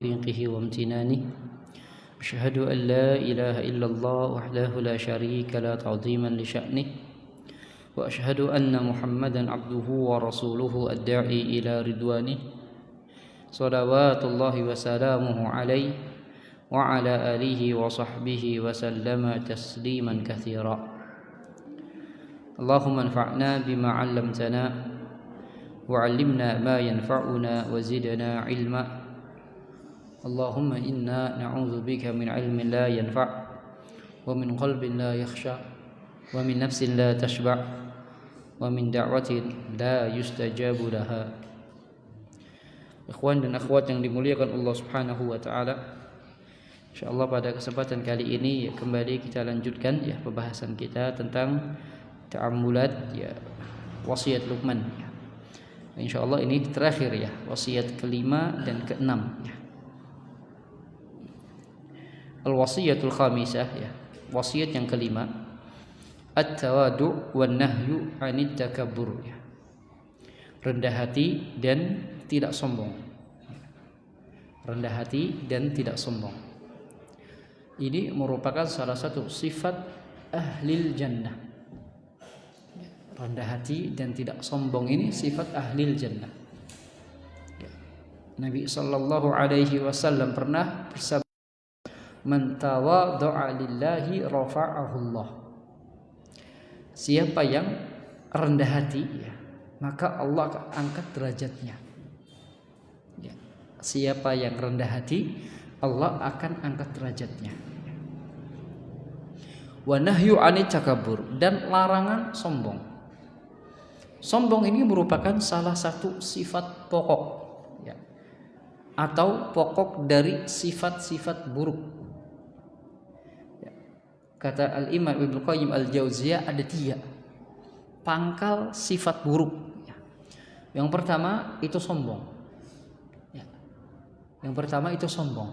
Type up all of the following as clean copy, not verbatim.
توفيقه وامتنانه أشهد أن لا إله إلا الله وحده لا شريك لا تعظيما لشأنه وأشهد أن محمدا عبده ورسوله الداعي إلى رضوانه صلوات الله وسلامه عليه وعلى آله وصحبه وسلم تسليما كثيرا اللهم انفعنا بما علمتنا وعلمنا ما ينفعنا وزدنا علما اللهم إنا نعوذ بك من علم لا ينفع ومن قلب لا يخشع ومن نفس لا تشبع ومن دعوة لا يستجاب لها. Ikhwan dan akhwat yang dimuliakan Allah Subhanahu wa taala. Insyaallah pada kesempatan kali ini kembali kita lanjutkan pembahasan kita tentang ta'ammulat wasiat Luqman. Insyaallah ini terakhir wasiat kelima dan keenam Al-wasiyatul khamisah wasiat yang kelima at-tawadu' wan nahyu 'anit takabbur rendah hati dan tidak sombong. Rendah hati dan tidak sombong. Ini merupakan salah satu sifat ahlil jannah. Rendah hati dan tidak sombong ini sifat ahlil jannah. Nabi sallallahu alaihi wasallam pernah bersabda, "Man tawadha'a lillahi rafa'ahu Allah." Siapa yang rendah hati, maka Allah akan angkat derajatnya. Siapa yang rendah hati, Allah akan angkat derajatnya. Wa nahyu 'anit takabbur, dan larangan sombong. Sombong ini merupakan salah satu sifat pokok atau pokok dari sifat-sifat buruk. Kata Al-Imam Ibnu Qayyim Al-Jauziyah ada 3 pangkal sifat buruk. Yang pertama itu sombong. Yang pertama itu sombong.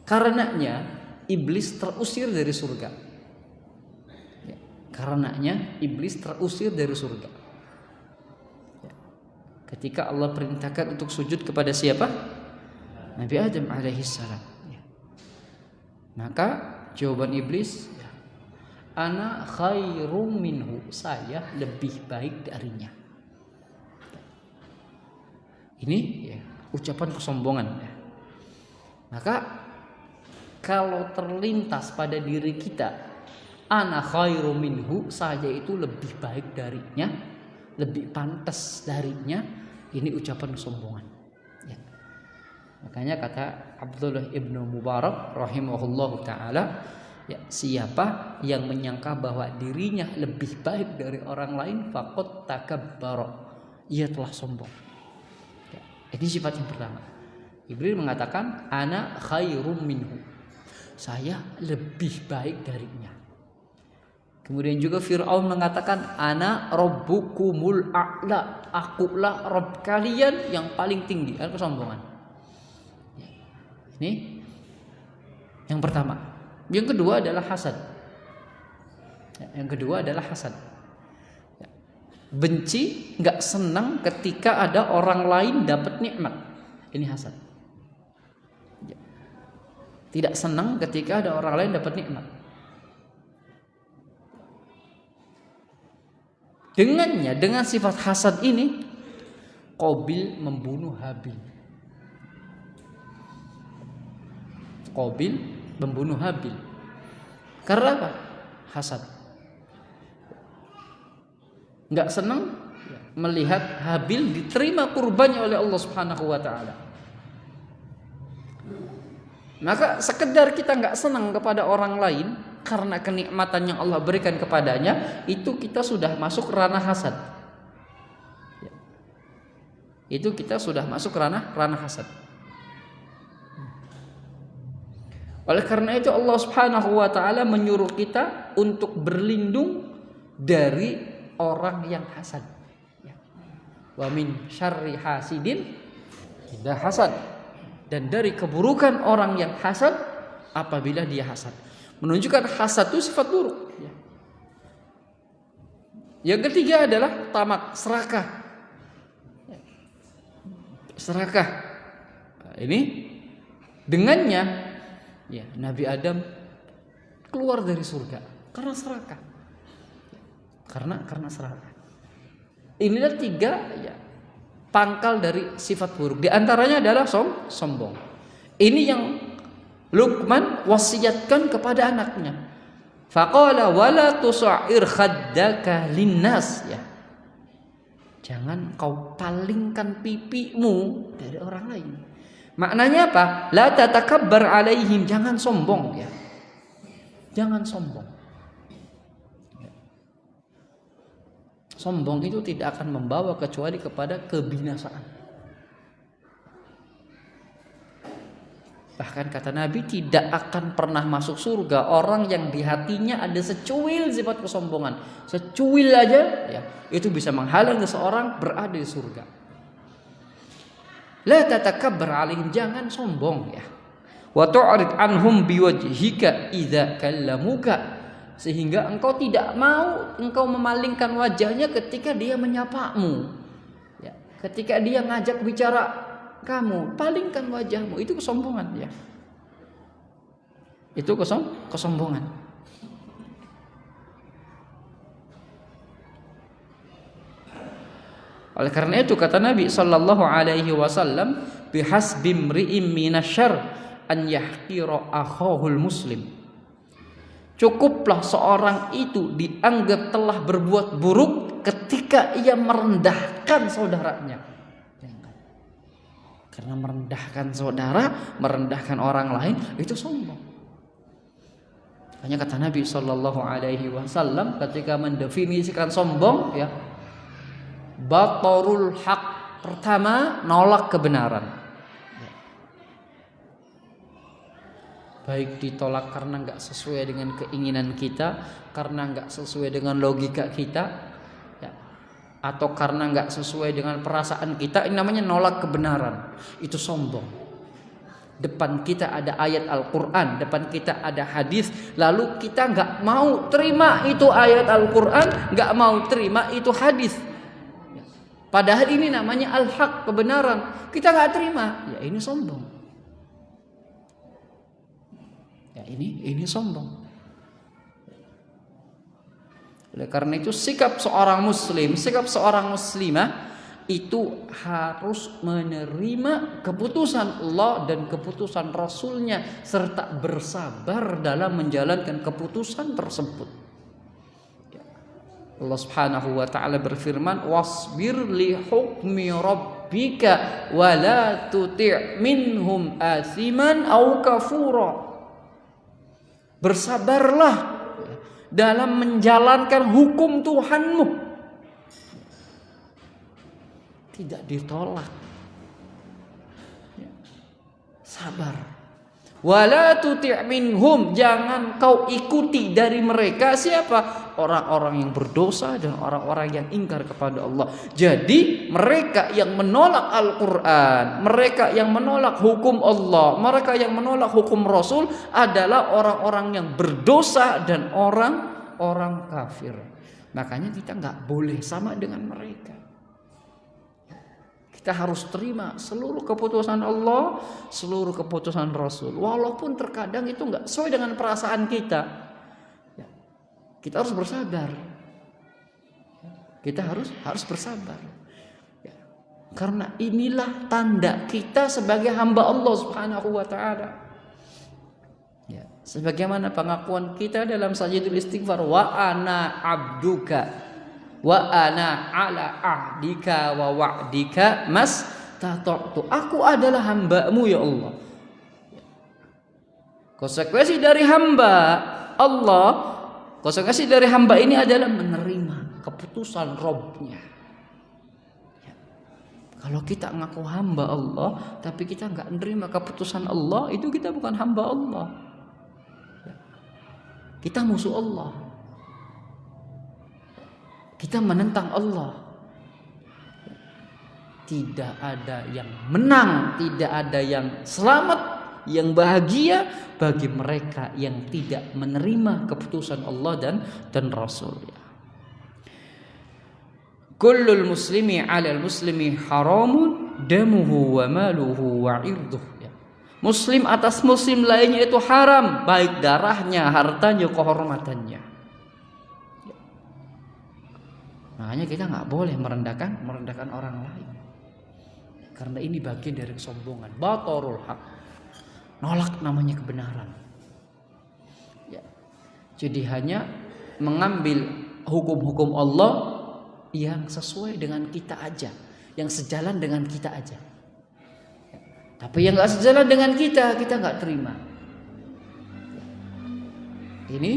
Karenanya iblis terusir dari surga. Karenanya iblis terusir dari surga. Ketika Allah perintahkan untuk sujud kepada siapa? Nabi Adam alaihissalam. Maka jawaban iblis, ana khairum minhu, saya lebih baik darinya. Ini ucapan kesombongan. Maka kalau terlintas pada diri kita, ana khairum minhu, saya itu lebih baik darinya, lebih pantas darinya, ini ucapan kesombongan. Makanya kata Abdullah ibnu Mubarak rahimahullahu ta'ala, siapa yang menyangka bahwa dirinya lebih baik dari orang lain, faqad takabbara, ia telah sombong. Ini sifat yang pertama. Iblis mengatakan ana khairum minhu, saya lebih baik darinya. Kemudian juga Fir'aun mengatakan ana rabbukumul a'la, akulah Rabb kalian yang paling tinggi. Ada kesombongan. Ini yang pertama. Yang kedua adalah hasad. Yang kedua adalah hasad. Benci, nggak senang ketika ada orang lain dapat nikmat. Ini hasad. Tidak senang ketika ada orang lain dapat nikmat. Dengannya, dengan sifat hasad ini, Qabil membunuh Habil. Qabil membunuh Habil. Karena apa? Hasad. Enggak senang melihat Habil diterima kurbannya oleh Allah Subhanahu wa taala. Maka sekedar kita enggak senang kepada orang lain karena kenikmatan yang Allah berikan kepadanya, itu kita sudah masuk ranah hasad. Itu kita sudah masuk ranah hasad. Oleh karena itu Allah Subhanahu wa taala menyuruh kita untuk berlindung dari orang yang hasad. Wa min syarri hasidin idza hasad. Dan dari keburukan orang yang hasad apabila dia hasad. Menunjukkan hasad itu sifat buruk. Yang ketiga adalah tamak, serakah. serakah. Nah, ini dengannya ya Nabi Adam keluar dari surga karena serakah. Karena serakah. Inilah 3 ya pangkal dari sifat buruk. Di antaranya adalah sombong. Ini yang Luqman wasiatkan kepada anaknya. Faqala wala tusa'ir khaddaka linnas ya. Jangan kau palingkan pipimu dari orang lain. Maknanya apa? La tatakabbar alaihim, jangan sombong ya. Jangan sombong. Sombong itu tidak akan membawa kecuali kepada kebinasaan. Bahkan kata Nabi, tidak akan pernah masuk surga orang yang di hatinya ada secuil sifat kesombongan. Secuil aja ya, itu bisa menghalang seseorang berada di surga. La tatakabbar alaihim, jangan sombong ya. Wa tu'rid anhum biwajhika idza kallamuka, sehingga engkau tidak mau engkau memalingkan wajahnya ketika dia menyapamu ya, ketika dia ngajak bicara kamu, palingkan wajahmu. Itu kesombongan ya. Itu kesombongan. Oleh karena itu kata Nabi sallallahu alaihi wasallam, bihasbi imri'in minasyarr an yahqira akhahul muslim. Cukuplah seorang itu dianggap telah berbuat buruk ketika ia merendahkan saudaranya. Karena merendahkan saudara, merendahkan orang lain itu sombong. Hanya kata Nabi sallallahu alaihi wasallam ketika mendefinisikan sombong ya, batarul haq, pertama nolak kebenaran. Baik ditolak karena nggak sesuai dengan keinginan kita, karena nggak sesuai dengan logika kita, ya, atau karena nggak sesuai dengan perasaan kita. Ini namanya nolak kebenaran. Itu sombong. Depan kita ada ayat Al-Quran, depan kita ada hadis, lalu kita nggak mau terima itu ayat Al-Quran, nggak mau terima itu hadis. Padahal ini namanya al-haq, kebenaran. Kita nggak terima, ya ini sombong. Ya, ini sombong. Oleh karena itu sikap seorang muslim, sikap seorang muslimah itu harus menerima keputusan Allah dan keputusan Rasulnya, serta bersabar dalam menjalankan keputusan tersebut. Allah Subhanahu wa taala berfirman, wasbir li hukmi rabbika wa la tuti' minhum athiman aw kafura. Bersabarlah dalam menjalankan hukum Tuhanmu. Tidak ditolak. Sabar. Wala tuti' minhum, jangan kau ikuti dari mereka. Siapa? Orang-orang yang berdosa dan orang-orang yang ingkar kepada Allah. Jadi mereka yang menolak Al-Quran, mereka yang menolak hukum Allah, mereka yang menolak hukum Rasul adalah orang-orang yang berdosa dan orang-orang kafir. Makanya kita gak boleh sama dengan mereka. Kita harus terima seluruh keputusan Allah, seluruh keputusan Rasul. Walaupun terkadang itu gak sesuai dengan perasaan kita. Kita harus bersabar. Kita harus bersabar. Karena inilah tanda kita sebagai hamba Allah Subhanahu wa taala. Sebagaimana pengakuan kita dalam sajdatul istighfar, wa ana abduka wa ana ala ahdika wa wa'dika mastata'tu. Aku adalah hamba-Mu ya Allah. Konsekuensi dari hamba Allah, konsekuensi dari hamba ini adalah menerima keputusan Rabb-Nya. Kalau kita ngaku hamba Allah tapi kita nggak menerima keputusan Allah, itu kita bukan hamba Allah. Kita musuh Allah. Kita menentang Allah. Tidak ada yang menang, tidak ada yang selamat, yang bahagia bagi mereka yang tidak menerima keputusan Allah dan Rasul. Kullul muslimi 'alal muslimi haramun damuhu wa maluhu wa irduh. Ya. Muslim atas muslim lainnya itu haram, baik darahnya, hartanya, kehormatannya. Ya. Makanya kita nggak boleh merendahkan orang lain. Karena ini bagian dari kesombongan. Batarul haq. Nolak namanya kebenaran. Ya. Jadi hanya mengambil hukum-hukum Allah yang sesuai dengan kita aja, yang sejalan dengan kita aja. Ya. Tapi yang nggak sejalan dengan kita nggak terima. Ya. Ini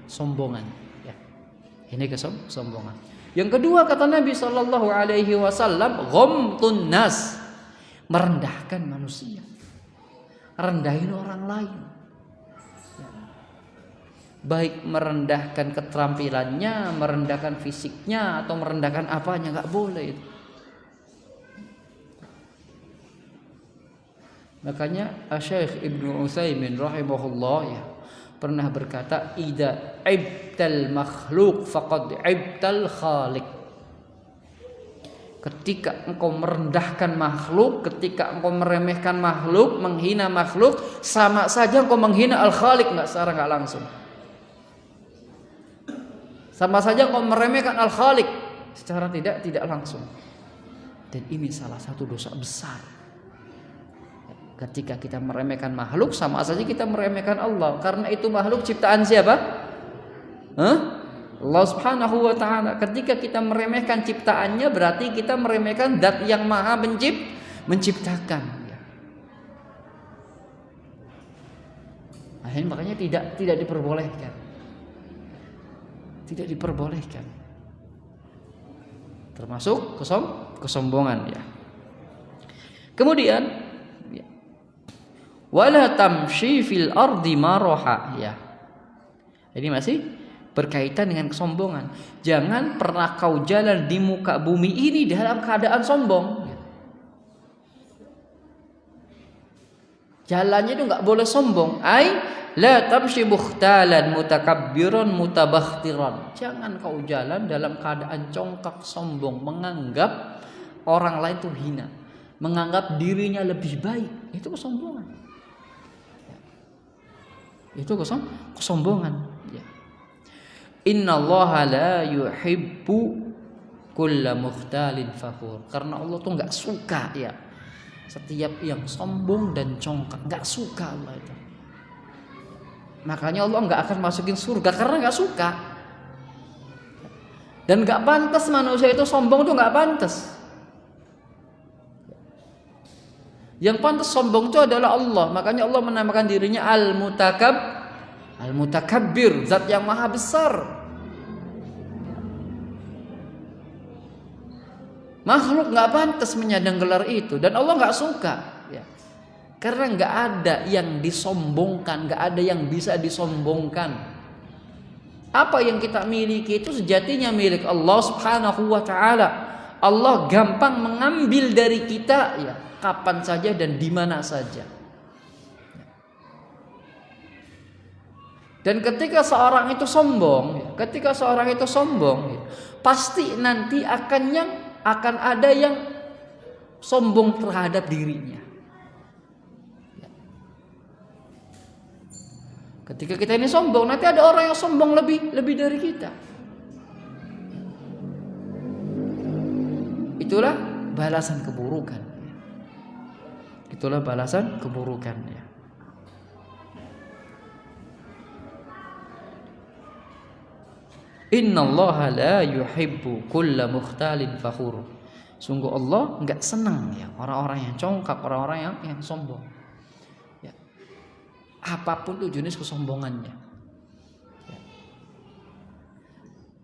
sombongan. Ya. Ini kesombongan. Yang kedua kata Nabi Shallallahu Alaihi Wasallam, ghamtun nas, merendahkan manusia, rendahin orang lain. Ya. Baik merendahkan keterampilannya, merendahkan fisiknya, atau merendahkan apanya, nggak boleh itu. Makanya Syekh Ibnu Utsaimin rahimahullah ya pernah berkata, idza ibtal makhluk faqad ibtal khaliq. Ketika engkau merendahkan makhluk, ketika engkau meremehkan makhluk, menghina makhluk, sama saja engkau menghina al-khaliq, secara nggak langsung. Sama saja engkau meremehkan al-khaliq secara tidak langsung. Dan ini salah satu dosa besar. Ketika kita meremehkan makhluk, sama saja kita meremehkan Allah. Karena itu makhluk ciptaan siapa? Allah Subhanahu wa ta'ala. Ketika kita meremehkan ciptaannya, berarti kita meremehkan zat yang maha menciptakan. Akhirnya makanya tidak diperbolehkan. Tidak diperbolehkan. Termasuk kesombongan ya. Kemudian wala tamshi fil ardi maraha ya. Ini masih berkaitan dengan kesombongan. Jangan pernah kau jalan di muka bumi ini dalam keadaan sombong. Jalannya itu enggak boleh sombong. La tamshi bukhtalan mutakabbiran mutabakhtiran. Jangan kau jalan dalam keadaan congkak sombong, menganggap orang lain itu hina, menganggap dirinya lebih baik. Itu kesombongan. Itu kesombongan ya. Innallaha la yuhibbu kulla mukhtalin fakhur. Karena Allah tuh enggak suka ya setiap yang sombong dan congkak, enggak suka Allah itu. Makanya Allah enggak akan masukin surga karena enggak suka. Dan enggak pantas manusia itu sombong tuh enggak pantas. Yang pantas sombong itu adalah Allah. Makanya Allah menamakan dirinya Al-Mutakabbir, zat yang maha besar. Makhluk nggak pantas menyandang gelar itu, dan Allah nggak suka. Ya. Karena nggak ada yang disombongkan, nggak ada yang bisa disombongkan. Apa yang kita miliki itu sejatinya milik Allah Subhanahu wa Ta'ala. Allah gampang mengambil dari kita ya, kapan saja dan di mana saja. Dan ketika seorang itu sombong, pasti nanti akan ada yang sombong terhadap dirinya. Ketika kita ini sombong, nanti ada orang yang sombong lebih dari kita. Itulah balasan keburukan. Itulah balasan keburukannya. Innallaha la yuhibbu kulla mukhtalin fakhur. Sungguh Allah enggak senang ya orang-orang yang congkak, orang-orang yang sombong. Ya. Apapun tuh jenis kesombongannya. Ya.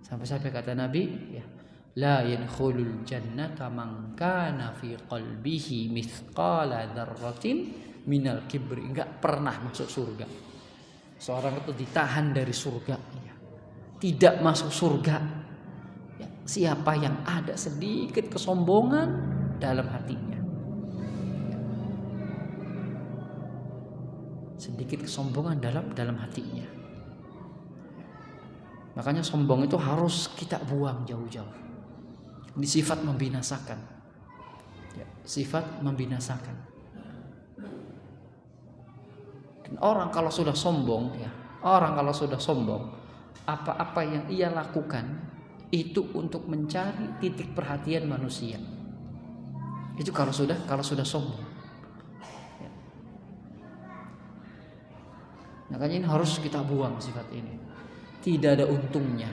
Sampai-sampai kata Nabi, ya, la yadkhulul jannata man kana fi qalbihi mithqala dzarratin minal kibri. Enggak pernah masuk surga. Seorang itu ditahan dari surga. Ya. Tidak masuk surga ya, siapa yang ada sedikit kesombongan dalam hatinya ya. Sedikit kesombongan dalam hatinya. Makanya sombong itu harus kita buang jauh-jauh. Ini sifat membinasakan. ya, sifat membinasakan. Dan orang kalau sudah sombong, ya, apa-apa yang ia lakukan itu untuk mencari titik perhatian manusia. Itu kalau sudah sombong. Ya. Makanya ini harus kita buang sifat ini. Tidak ada untungnya.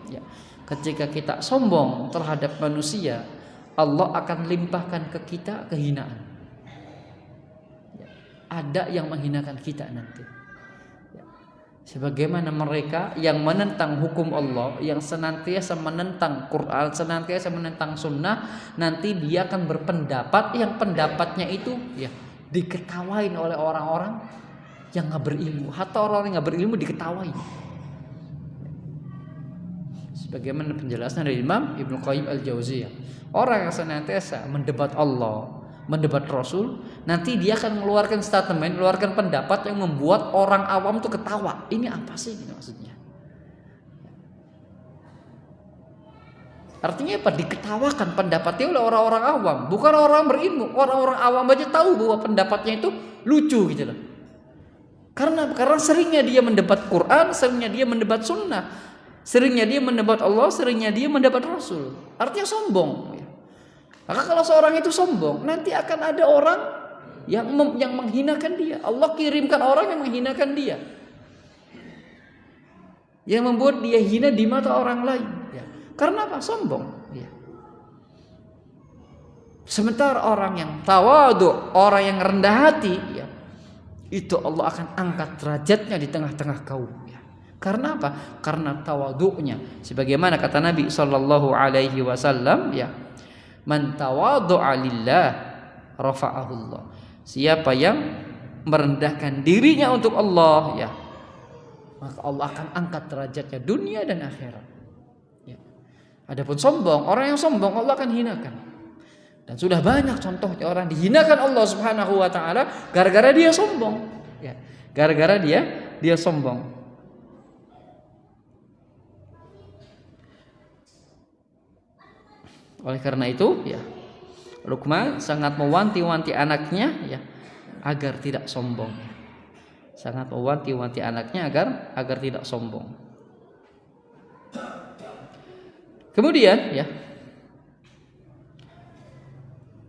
Ya. Ketika kita sombong terhadap manusia, Allah akan limpahkan ke kita kehinaan. Ya. Ada yang menghinakan kita nanti. Ya. Sebagaimana mereka yang menentang hukum Allah, yang senantiasa menentang Quran, senantiasa menentang Sunnah, nanti dia akan berpendapat yang pendapatnya itu ya diketawain oleh orang-orang yang nggak berilmu. Hatta orang yang nggak berilmu diketawain. Sebagaimana penjelasan dari Imam Ibnu Qayyim Al-Jauziyah, orang yang senantiasa mendebat Allah, mendebat Rasul, nanti dia akan mengeluarkan statement, mengeluarkan pendapat yang membuat orang awam itu ketawa. Ini apa sih ini maksudnya? Artinya apa? Diketawakan pendapatnya oleh orang-orang awam, bukan orang berilmu. Orang-orang awam aja tahu bahwa pendapatnya itu lucu gitu loh. Karena seringnya dia mendebat Quran, seringnya dia mendebat Sunnah, seringnya dia mendebat Allah, seringnya dia mendebat Rasul. Artinya sombong. Maka kalau seorang itu sombong, nanti akan ada orang yang menghinakan dia. Allah kirimkan orang yang menghinakan dia, yang membuat dia hina di mata orang lain. Ya. Karena apa? Sombong. Ya. Sementara orang yang tawadhu, orang yang rendah hati, ya, itu Allah akan angkat derajatnya di tengah-tengah kaum. Ya. Karena apa? Karena tawadhu'nya. Sebagaimana kata Nabi sallallahu alaihi wasallam, ya, man tawadhu'a lillah rafa'ahullah. Siapa yang merendahkan dirinya untuk Allah, ya, maka Allah akan angkat derajatnya dunia dan akhirat. Ya. Adapun sombong, orang yang sombong Allah akan hinakan. Dan sudah banyak contohnya orang dihinakan Allah Subhanahu wa taala gara-gara dia sombong. Ya. Gara-gara dia sombong. Oleh karena itu, ya, Luqman sangat mewanti-wanti anaknya, ya, agar tidak sombong. Sangat mewanti-wanti anaknya agar tidak sombong. Kemudian, ya,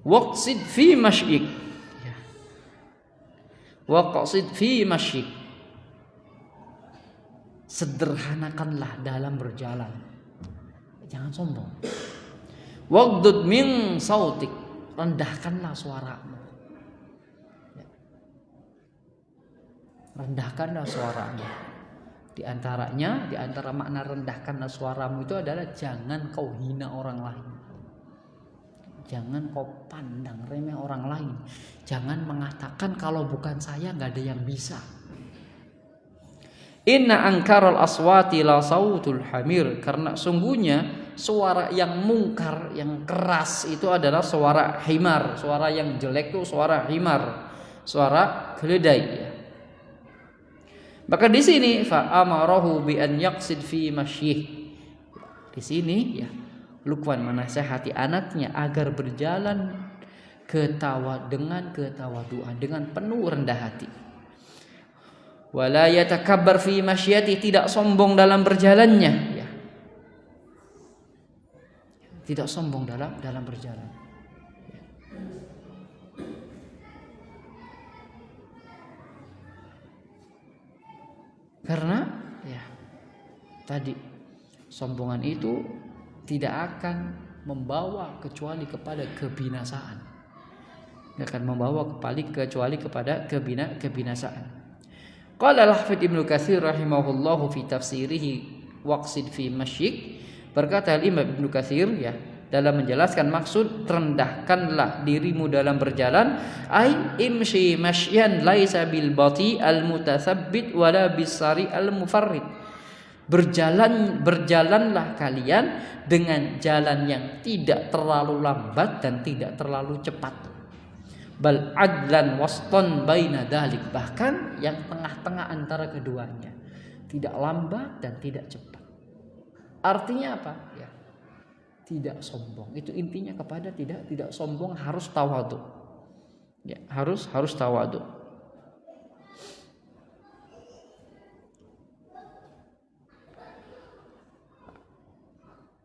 waqsid fi masyik. Ya. Waqsid fi masyik. Sederhanakanlah dalam berjalan. Jangan sombong. Waqdud min sautik, rendahkanlah suaramu. Ya. Rendahkanlah suaramu. Di antara makna rendahkanlah suaramu itu adalah jangan kau hina orang lain. Jangan kau pandang remeh orang lain. Jangan mengatakan kalau bukan saya nggak ada yang bisa. Inna angkaral aswati la sautul hamir, karena sungguhnya suara yang mungkar, yang keras itu adalah suara himar. Suara yang jelek itu suara himar, suara keledai. Ya. Maka di sini fa amarahu bi an yaqsid fi masyih. Di sini, ya, Luqman menasihati anaknya agar berjalan dengan ketawaduan, dengan penuh rendah hati. Wala yatakabbar fi masyiyati, tidak sombong dalam berjalannya, ya. Tidak sombong dalam berjalan. Karena, ya, tadi sombongan itu tidak akan membawa kecuali kepada kebinasaan. Tidak akan membawa kecuali kepada kebinasaan. Qala al-Hafidz Ibnu Katsir rahimahullahu fi tafsirihi waqsid fi masyik. Berkata Imam Ibnu Katsir, ya, dalam menjelaskan maksud rendahkanlah dirimu dalam berjalan, ai imshi masyan laisa bil bati al mutatsabbit wala bisari al mufarrid. Berjalanlah kalian dengan jalan yang tidak terlalu lambat dan tidak terlalu cepat. Bal adlan waston baina dalik, bahkan yang tengah-tengah antara keduanya, tidak lambat dan tidak cepat. Artinya apa? Ya. tidak sombong. Itu intinya kepada tidak sombong, harus tawadhu. Ya, harus tawadhu.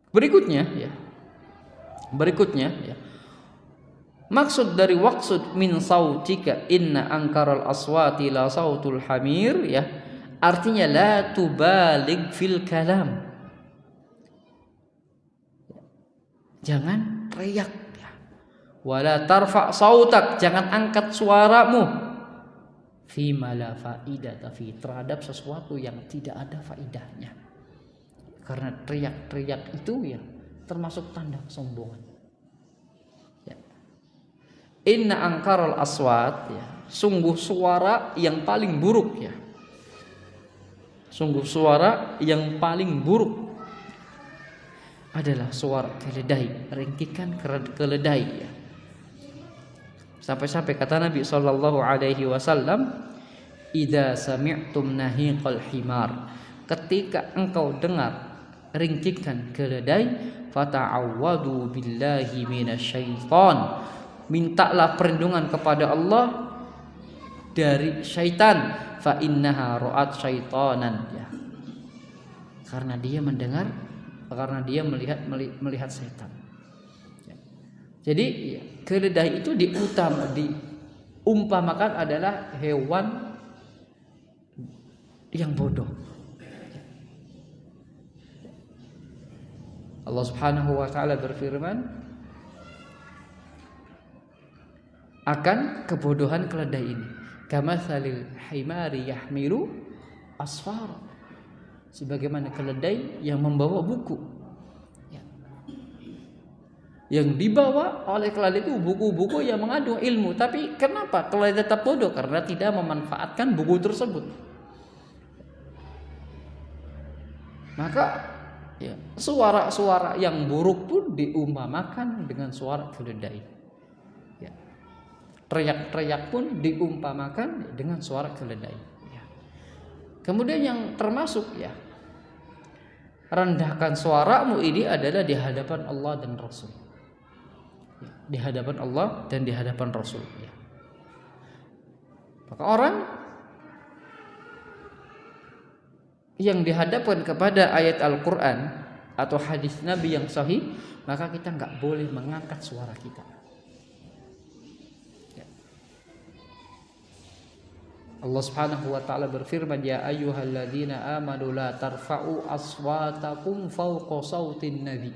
Berikutnya ya. Maksud dari waqsud min sautika inna ankaral aswati la sautul hamir ya. Artinya la tubalig fil kalam. Jangan teriak ya. Wala tarfa sautak, jangan angkat suaramu fima la faidata fi, terhadap sesuatu yang tidak ada faidahnya. Karena teriak-teriak itu ya termasuk tanda kesombongan. Ya. Inna angkarul aswat ya, sungguh suara yang paling buruk ya. Sungguh suara yang paling buruk adalah suara keledai, ringkikan keledai ya. Sampai-sampai kata Nabi sallallahu alaihi wasallam, "Idza sami'tum nahiqal himar." Ketika engkau dengar ringkikan keledai, fata'awwadu billahi minasyaiton. Mintalah perlindungan kepada Allah dari syaitan, fa innaha ra'at syaitanan ya. Karena dia melihat setan. Jadi ya, keledai itu diumpamakan adalah hewan yang bodoh. Allah Subhanahu wa taala berfirman akan kebodohan keledai ini, kamatsalil himari yahmilu asfar, sebagaimana keledai yang membawa buku ya. Yang dibawa oleh keledai itu buku-buku yang mengandung ilmu. Tapi kenapa keledai tetap bodoh? Karena tidak memanfaatkan buku tersebut. Maka ya, suara-suara yang buruk pun diumpamakan dengan suara keledai. Ya. Teriak-teriak pun diumpamakan dengan suara keledai. Ya. Kemudian yang termasuk ya, rendahkan suaramu ini adalah di hadapan Allah dan Rasul. Ya. Di hadapan Allah dan di hadapan Rasul. Ya. Maka orang yang dihadapkan kepada ayat Al-Quran atau hadis Nabi yang sahih, maka kita nggak boleh mengangkat suara kita. Ya. Allah Subhanahu wa taala berfirman, ya ayyuhalladzina amanu la tarfa'u aswatakum fawqa sautin nabi.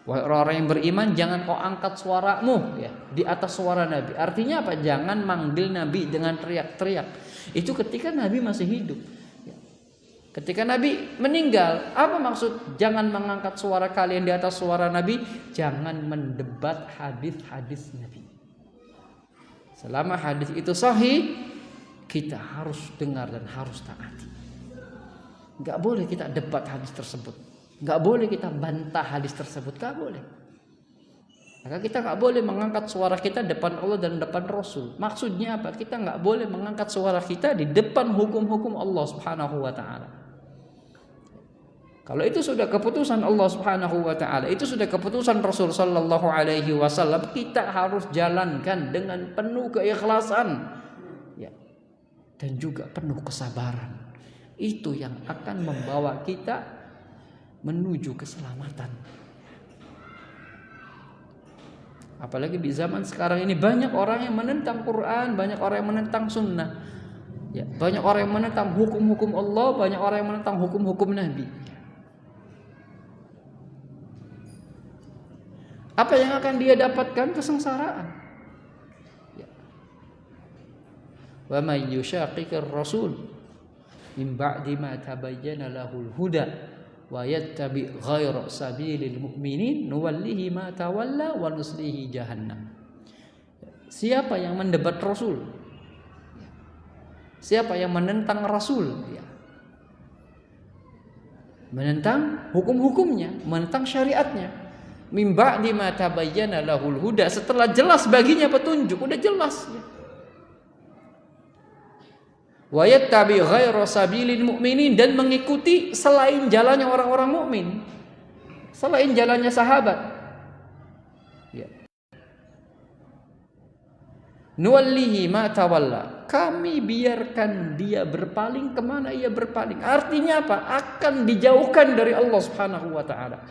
Wahai orang-orang yang beriman, jangan kau angkat suaramu ya di atas suara Nabi. Artinya apa? Jangan manggil Nabi dengan teriak-teriak. Itu ketika Nabi masih hidup. Ketika Nabi meninggal, apa maksud jangan mengangkat suara kalian di atas suara Nabi? Jangan mendebat hadis-hadis Nabi. Selama hadis itu sahih, kita harus dengar dan harus taati. Gak boleh kita debat hadis tersebut. Gak boleh kita bantah hadis tersebut. Gak boleh. Maka kita gak boleh mengangkat suara kita depan Allah dan depan Rasul. Maksudnya apa? Kita gak boleh mengangkat suara kita di depan hukum-hukum Allah Subhanahu wa ta'ala. Kalau itu sudah keputusan Allah Subhanahu wa taala, itu sudah keputusan Rasul sallallahu alaihi wasallam, kita harus jalankan dengan penuh keikhlasan ya, dan juga penuh kesabaran. Itu yang akan membawa kita menuju keselamatan. Apalagi di zaman sekarang ini banyak orang yang menentang Quran, banyak orang yang menentang sunnah. Ya, banyak orang yang menentang hukum-hukum Allah, banyak orang yang menentang hukum-hukum Nabi. Apa yang akan dia dapatkan? Kesengsaraan. Ya. Wa may yushaqiqir rasul min ba'di ma tabayyana lahul huda wa yattabi' ghayra sabilil mu'minin nuwallihi ma tawalla wa nuslihi jahannam. Siapa yang mendebat Rasul? Siapa yang menentang Rasul? Ya. Menentang hukum-hukumnya, menentang syariatnya. Min ba'di ma tabayyana lahul huda, setelah jelas baginya petunjuk, udah jelas ya. Wa yattabi' ghayra sabilil mu'minin, dan mengikuti selain jalannya orang-orang mukmin. selain jalannya sahabat. Ya. Nuwallihi ma tawalla. Kami biarkan dia berpaling kemana ia berpaling. Artinya apa? Akan dijauhkan dari Allah Subhanahu wa taala.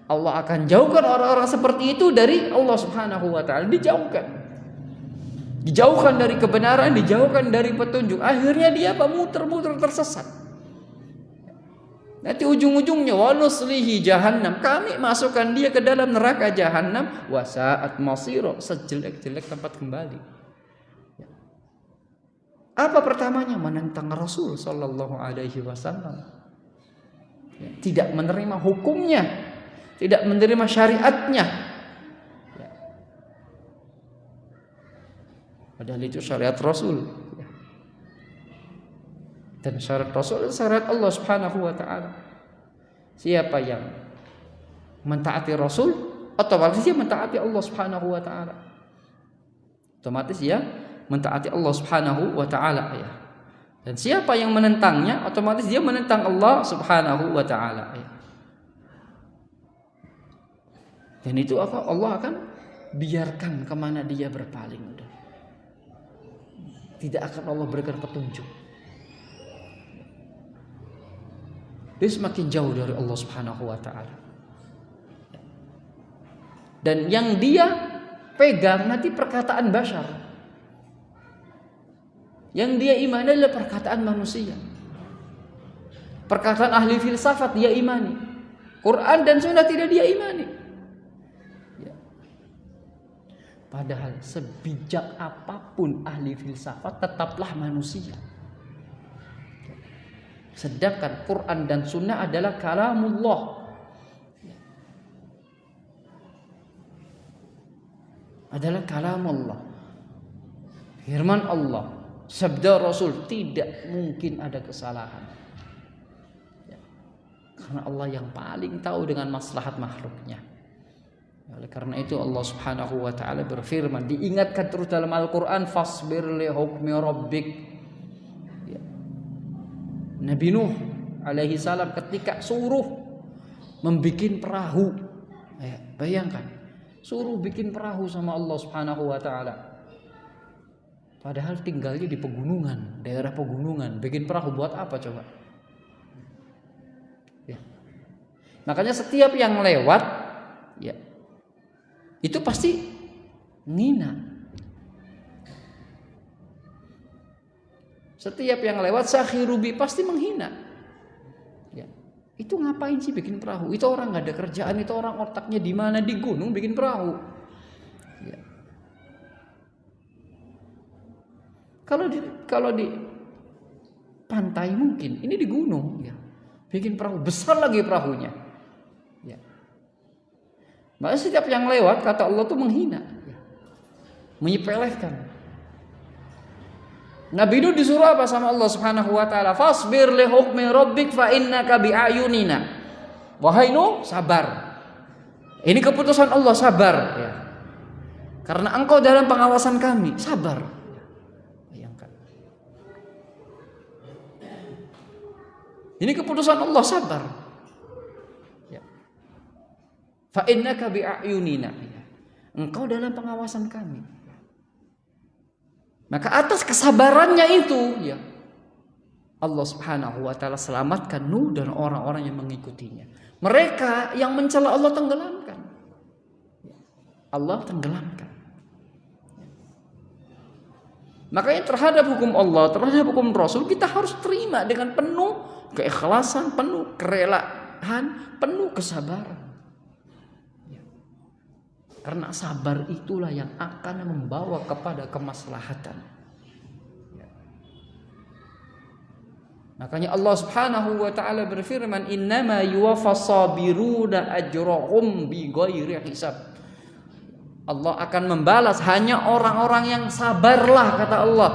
Allah akan jauhkan orang-orang seperti itu dari Allah Subhanahu wa taala, dijauhkan. Dijauhkan dari kebenaran, dijauhkan dari petunjuk. Akhirnya dia muter-muter tersesat. Nanti ujung-ujungnya wa nuslihi jahannam. Kami masukkan dia ke dalam neraka jahannam, wa sa'at masira, sejelek-jelek tempat kembali. Apa pertamanya? Menentang Rasul sallallahu alaihi wasallam. Tidak menerima hukumnya, tidak menerima syariatnya. Padahal itu syariat Rasul. Dan syariat Rasul adalah syariat Allah Subhanahu wa taala. Siapa yang mentaati Rasul, otomatis dia mentaati Allah Subhanahu wa taala. Otomatis ya mentaati Allah Subhanahu wa taala ya. Dan siapa yang menentangnya, otomatis dia menentang Allah Subhanahu wa taala ya. Dan itu Allah akan biarkan kemana dia berpaling. Tidak akan Allah berikan petunjuk. Dia semakin jauh dari Allah Subhanahu wa taala. Dan yang dia pegang nanti perkataan bashar. Yang dia imani adalah perkataan manusia. Perkataan ahli filsafat dia imani. Quran dan sunnah tidak dia imani. Ya. Padahal sebijak apapun ahli filsafat tetaplah manusia. Sedangkan Quran dan sunnah adalah kalamullah. Adalah kalamullah. Firman Allah. Sabda Rasul, tidak mungkin ada kesalahan. Ya. Karena Allah yang paling tahu dengan maslahat makhluknya. Oleh karena itu Allah Subhanahu wa taala berfirman, diingatkan terus dalam Al-Qur'an, fasbir li hukmi rabbik. Ya. Nabi Nuh alaihi salam ketika suruh membikin perahu. Ya, bayangkan, suruh bikin perahu sama Allah Subhanahu wa taala. Padahal tinggalnya di pegunungan, daerah pegunungan. Bikin perahu buat apa coba? Ya. Makanya setiap yang lewat, ya, itu pasti ngina. Setiap yang lewat sakhirubi pasti menghina. Ya. Itu ngapain sih bikin perahu? Itu orang nggak ada kerjaan, itu orang otaknya di mana, di gunung bikin perahu. Ya. Kalau di pantai mungkin, ini di gunung, ya. Bikin perahu besar lagi perahunya. Ya. Maka setiap yang lewat kata Allah tuh menghina, ya. Menyepelekan. Nabi Nuh disuruh apa sama Allah Subhanahu wa taala? Fasbir li hukmi rabbik fa innaka bi ayunina. Wahai Nuh, sabar. Ini keputusan Allah, sabar, ya. Karena engkau dalam pengawasan kami, sabar. Ini keputusan Allah, sabar. Ya. Fa innaka bi a'yunina. Engkau dalam pengawasan kami. Maka atas kesabarannya itu, ya, Allah Subhanahu wa taala selamatkan Nuh dan orang-orang yang mengikutinya. Mereka yang mencela Allah tenggelamkan. Allah tenggelamkan. Makanya terhadap hukum Allah, terhadap hukum Rasul, kita harus terima dengan penuh keikhlasan, penuh kerelaan, penuh kesabaran. Ya. Karena sabar itulah yang akan membawa kepada kemaslahatan. Ya. Makanya Allah Subhanahu wa taala berfirman, "Innama yuwaffas sabiruna ajrahum bighairi hisab." Allah akan membalas hanya orang-orang yang sabarlah, kata Allah,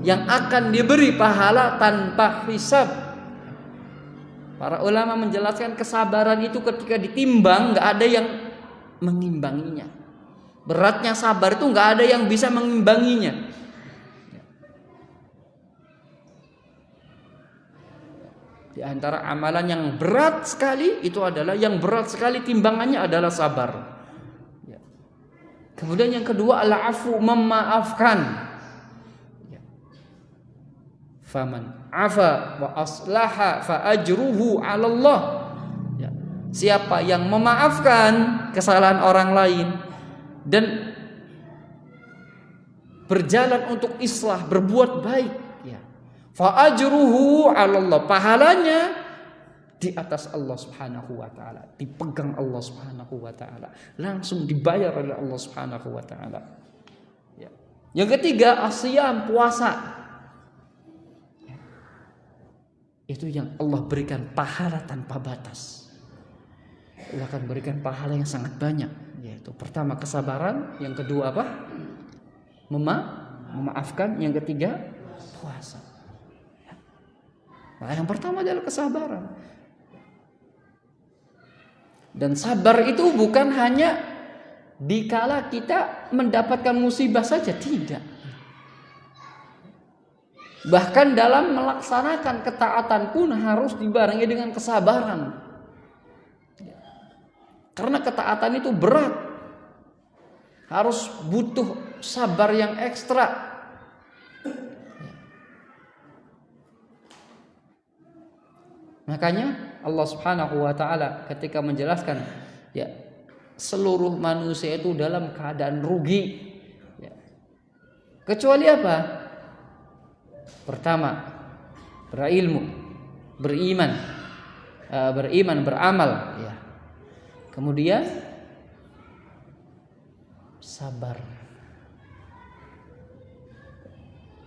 yang akan diberi pahala tanpa hisab. Para ulama menjelaskan kesabaran itu ketika ditimbang gak ada yang mengimbanginya. Beratnya sabar itu gak ada yang bisa mengimbanginya. Di antara amalan yang berat sekali itu adalah yang berat sekali timbangannya adalah sabar. Ya. Kemudian yang kedua al-afu, memaafkan. Ya. Faman afa wa aslaha fa ajruhu 'ala Allah. Ya. Siapa yang memaafkan kesalahan orang lain dan berjalan untuk islah, berbuat baik, ya. Fa ajruhu 'ala Allah, pahalanya di atas Allah Subhanahu wa taala, dipegang Allah Subhanahu wa taala, langsung dibayar oleh Allah Subhanahu wa taala. Ya. Yang ketiga, asyam, puasa. Ya. Itu yang Allah berikan pahala tanpa batas. Allah akan berikan pahala yang sangat banyak, yaitu pertama kesabaran, yang kedua apa? Memaafkan, yang ketiga puasa. Nah, yang pertama adalah kesabaran. Dan sabar itu bukan hanya dikala kita mendapatkan musibah saja, tidak. Bahkan dalam melaksanakan ketaatan pun harus dibarengi dengan kesabaran. Karena ketaatan itu berat. Harus butuh sabar yang ekstra. Makanya Allah Subhanahu wa taala ketika menjelaskan, ya, seluruh manusia itu dalam keadaan rugi, ya. Kecuali apa? Pertama, berilmu, beriman, beramal, ya. Kemudian sabar.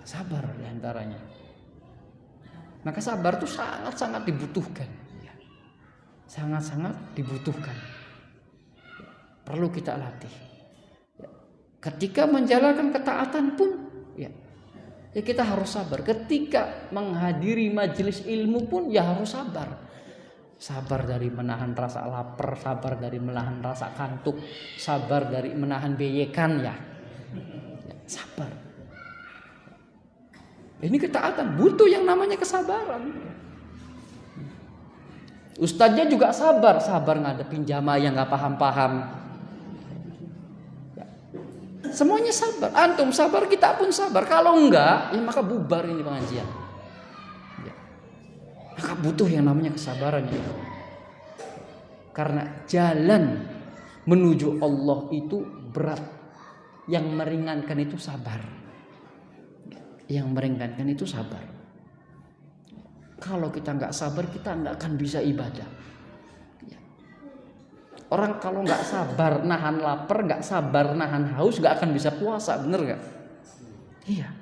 Sabar diantaranya. Maka sabar itu sangat-sangat dibutuhkan. Sangat-sangat dibutuhkan. Perlu kita latih. Ketika menjalankan ketaatan pun, ya kita harus sabar. Ketika menghadiri majelis ilmu pun ya harus sabar. Sabar dari menahan rasa lapar, sabar dari menahan rasa kantuk, sabar dari menahan beyekan, ya. Sabar. Ini ketaatan, butuh yang namanya kesabaran. Ustadznya juga sabar ngadepin jamaah yang gak paham-paham. Semuanya sabar. Antum sabar, kita pun sabar. Kalau enggak, ya maka bubar ini pengajian. Ya. Maka butuh yang namanya kesabaran, ya. Karena jalan menuju Allah itu berat. Yang meringankan itu sabar. Yang meringankan itu sabar. Kalau kita nggak sabar, kita nggak akan bisa ibadah. Orang kalau nggak sabar nahan lapar, nggak sabar nahan haus, nggak akan bisa puasa, bener nggak? Iya.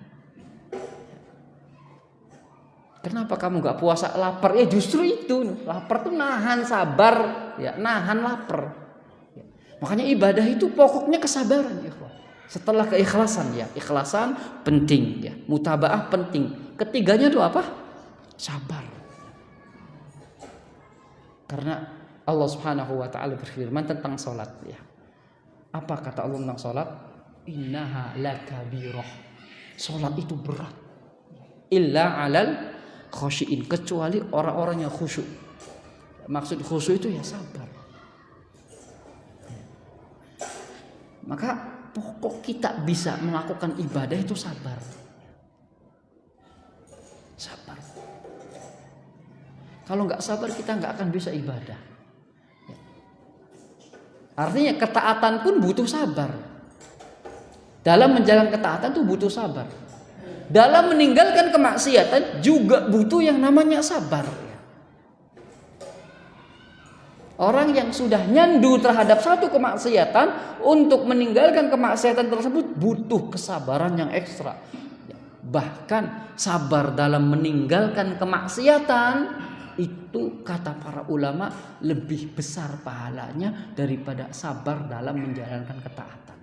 Kenapa kamu nggak puasa? Lapar, ya justru itu. Lapar tuh nahan, sabar, ya nahan lapar. Makanya ibadah itu pokoknya kesabaran, ya. Setelah keikhlasan, ya, ikhlasan penting, ya, mutabaah penting. Ketiganya itu apa? Sabar. Karena Allah Subhanahu wa taala berfirman tentang salat, ya. Apa kata Allah tentang salat? Innaha lakabirah. Salat itu berat. Illa 'alal khashiin, kecuali orang-orang yang khusyuk. Maksud khusyuk itu ya sabar. Maka pokok kita bisa melakukan ibadah itu sabar. Sabar. Kalau nggak sabar kita nggak akan bisa ibadah. Artinya ketaatan pun butuh sabar. Dalam menjalankan ketaatan tuh butuh sabar. Dalam meninggalkan kemaksiatan juga butuh yang namanya sabar. Orang yang sudah nyandu terhadap satu kemaksiatan, untuk meninggalkan kemaksiatan tersebut butuh kesabaran yang ekstra. Bahkan sabar dalam meninggalkan kemaksiatan itu kata para ulama lebih besar pahalanya daripada sabar dalam menjalankan ketaatan.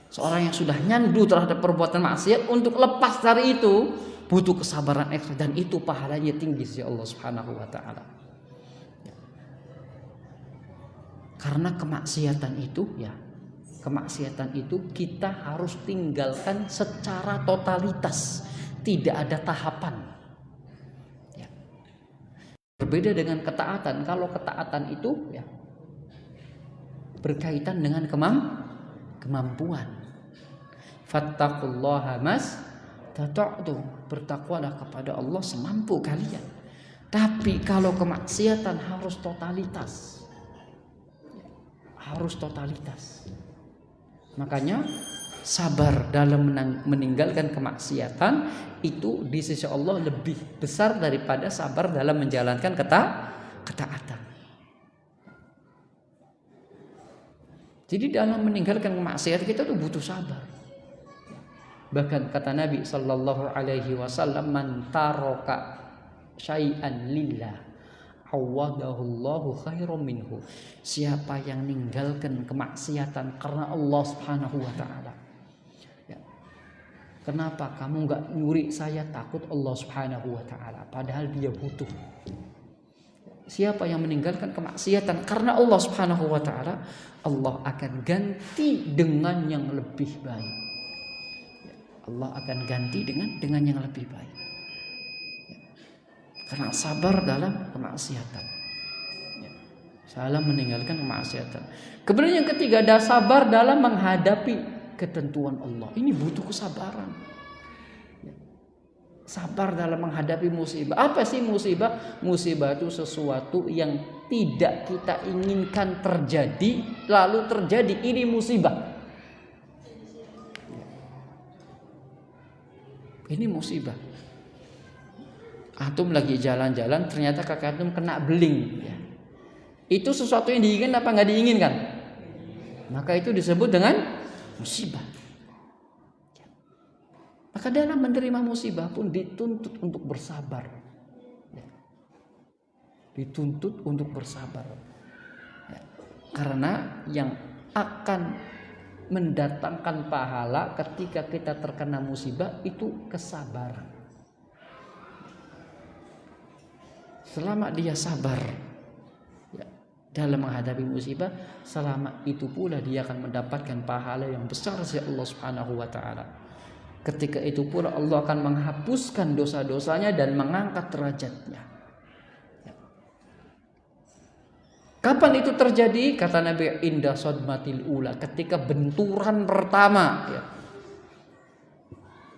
Seorang yang sudah nyandu terhadap perbuatan maksiat, untuk lepas dari itu butuh kesabaran ekstra, dan itu pahalanya tinggi sih Allah Subhanahu wa taala. Karena kemaksiatan itu, ya, kemaksiatan itu kita harus tinggalkan secara totalitas, tidak ada tahapan. Ya. Berbeda dengan ketaatan. Kalau ketaatan itu ya berkaitan dengan kemampuan. Fattaqullaha mastata'tum, bertakwalah kepada Allah semampu kalian. Tapi kalau kemaksiatan harus totalitas. Harus totalitas. Makanya sabar dalam meninggalkan kemaksiatan itu di sisi Allah lebih besar daripada sabar dalam menjalankan ketaatan. Jadi dalam meninggalkan kemaksiatan kita tuh butuh sabar. Bahkan kata Nabi sallallahu alaihi wasallam, man taraka syai'an lillah awadahullahu khairum minhu. Siapa yang meninggalkan kemaksiatan karena Allah Subhanahu wa taala. Ya. Kenapa kamu enggak nyuri? Saya takut Allah Subhanahu wa taala, padahal dia butuh. Siapa yang meninggalkan kemaksiatan karena Allah Subhanahu wa taala, Allah akan ganti dengan yang lebih baik. Allah akan ganti dengan yang lebih baik. Karena sabar dalam kemaksiatan. Salah meninggalkan kemaksiatan. Kemudian yang ketiga, ada sabar dalam menghadapi ketentuan Allah. Ini butuh kesabaran. Sabar dalam menghadapi musibah. Apa sih musibah? Musibah itu sesuatu yang tidak kita inginkan terjadi, lalu terjadi. Ini musibah. Ini musibah. Antum lagi jalan-jalan, ternyata kaki antum kena beling. Ya. Itu sesuatu yang diinginkan apa nggak diinginkan? Maka itu disebut dengan musibah. Ya. Maka dalam menerima musibah pun dituntut untuk bersabar. Ya. Dituntut untuk bersabar. Ya. Karena yang akan mendatangkan pahala ketika kita terkena musibah itu kesabaran. Selama dia sabar ya, dalam menghadapi musibah, selama itu pula dia akan mendapatkan pahala yang besar dari Allah Subhanahu wa taala. Ketika itu pula Allah akan menghapuskan dosa-dosanya dan mengangkat derajatnya. Ya. Kapan itu terjadi? Kata Nabi, inda sodmatil ula, ketika benturan pertama. Ya.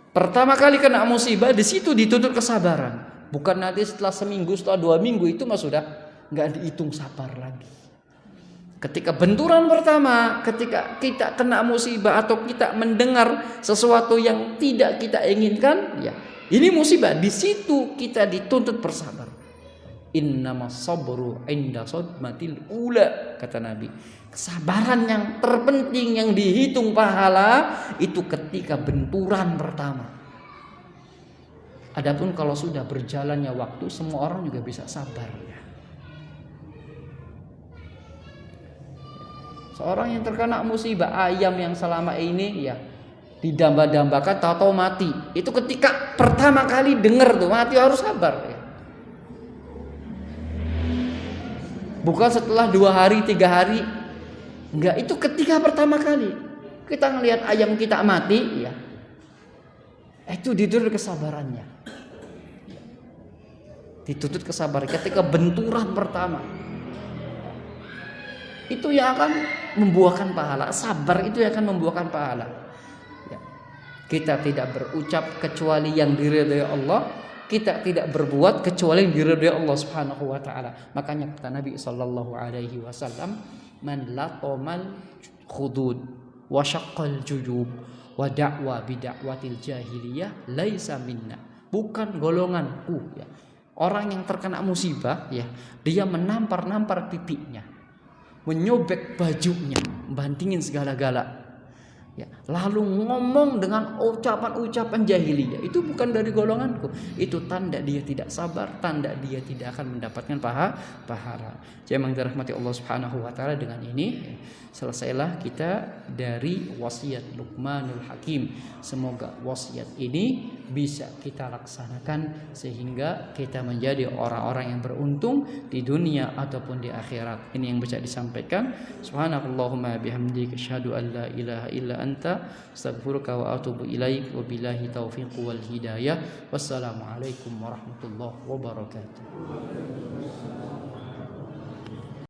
Pertama kali kena musibah, di situ dituntut kesabaran. Bukan nanti setelah seminggu, setelah 2 minggu itu mah sudah nggak dihitung sabar lagi. Ketika benturan pertama, ketika kita kena musibah atau kita mendengar sesuatu yang tidak kita inginkan, ya ini musibah. Di situ kita dituntut bersabar. Innamas sabru inda sodmatil ula, kata Nabi. Kesabaran yang terpenting yang dihitung pahala itu ketika benturan pertama. Adapun kalau sudah berjalannya waktu, semua orang juga bisa sabar. Seorang yang terkena musibah, ayam yang selama ini ya didamba-dambakan tahu-tahu mati. Itu ketika pertama kali dengar tuh mati harus sabar. Ya. Bukan setelah 2 hari, 3 hari. Enggak, itu ketika pertama kali kita ngelihat ayam kita mati, ya. Itu dituntut kesabarannya. Dituntut kesabaran ketika benturan pertama. Itu yang akan membuahkan pahala. Sabar itu yang akan membuahkan pahala. Ya. Kita tidak berucap kecuali yang diridhai Allah. Kita tidak berbuat kecuali yang diridhai Allah Subhanahu wa taala. Makanya kata Nabi sallallahu alaihi wasallam, man laqamal khudud wa syaqqal juyub wa da'wa bi da'watil jahiliyah laisa minna. Bukan golonganku, ya. Orang yang terkena musibah, ya, dia menampar-nampar pipinya, menyobek bajunya, bantingin segala-gala, ya, lalu ngomong dengan ucapan-ucapan jahiliyah. Itu bukan dari golonganku. Itu tanda dia tidak sabar, tanda dia tidak akan mendapatkan pahala. Jangan dirahmati Allah Subhanahu wa taala. Dengan ini selesailah kita dari wasiat Luqmanul Hakim. Semoga wasiat ini bisa kita laksanakan sehingga kita menjadi orang-orang yang beruntung di dunia ataupun di akhirat. Ini yang bisa disampaikan. Subhanakallahumma bihamdika asyhadu an la ilaha illa anta astaghfiruka wa atubu ilaik. Wabillahi taufiq wal hidayah. Wassalamualaikum warahmatullahi wabarakatuh.